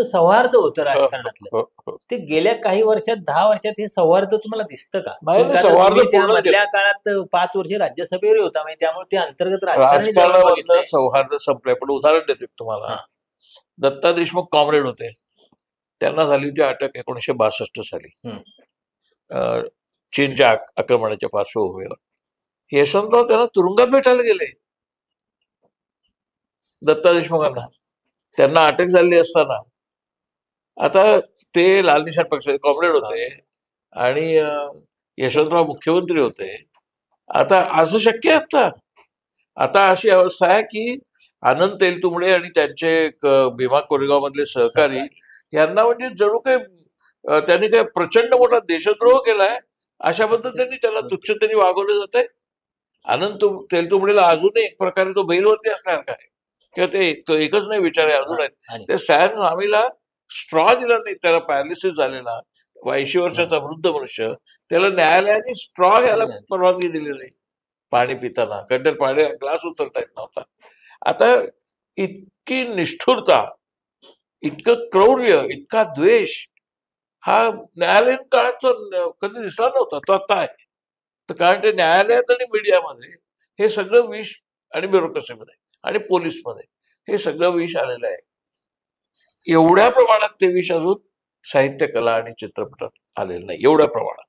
सौहार्द होतं हो, राजकारणातलं. हो, हो. ते गेल्या काही वर्षात 10 वर्षात हे सौहार्द तुम्हाला दिसतं का? नाही, कारण सौहार्द तुम्ही त्या पूर्ण मधल्या गेलं. काळात 5 वर्ष राज्यसभेवर होता, म्हणजे त्यामुळे ते अंतर्गत राजकारणी जवळ राजकारणामधलं बघितलंय. सौहार्द संपलंय. पण उदाहरण देतो तुम्हाला. हा. दत्ता देशमुख कॉम्रेड होते, त्यांना झाली होती अटक 1962 साली हम्म. चीनच्या आक्रमणाच्या पार्श्वभूमीवर. यशवंतराव त्यांना तुरुंगात भेटायला गेले, दत्ता देशमुखांना. त्यांना अटक झाली असताना आता ते लाल निशाण पक्षाचे कॉम्रेड होते आणि यशवंतराव मुख्यमंत्री होते. आता असं शक्य आहे आता? आता अशी अवस्था आहे की आनंद तेलतुंबडे आणि त्यांचे भीमा कोरेगाव मधले सहकारी यांना म्हणजे जणू काही त्यांनी काय प्रचंड मोठा देशद्रोह केलाय अशा पद्धतीने त्याला तुच्छतेने वागवलं जात आहे. आनंद तेलतुंबडेला अजूनही एक प्रकारे तो बेलवरती असणार काय, किंवा तो एकच नाही विचार आहे, अजून आहेत. ते सॅन स्वामीला स्ट्रॉ दिला नाही, त्याला पॅरालिसिस झालेला 80 वर्षाचा वृद्ध मनुष्य, त्याला न्यायालयाने स्ट्रॉ घ्यायला परवानगी दिली नाही पाणी पिताना, कारण पाणी ग्लास उचलता येत नव्हता. आता इतकी निष्ठुरता, इतकं क्रौर्य, इतका द्वेष हा न्यायालयीन काळात कधी दिसला नव्हता, तो आता आहे. तर कारण ते न्यायालयात आणि मीडियामध्ये हे सगळं विष, आणि ब्युरोक्रेसीमध्ये आणि पोलीसमध्ये हे सगळं विष आलेलं आहे. एवढ्या प्रमाणात ते विष अजून साहित्य, कला आणि चित्रपटात आलेलं नाही, एवढ्या प्रमाणात.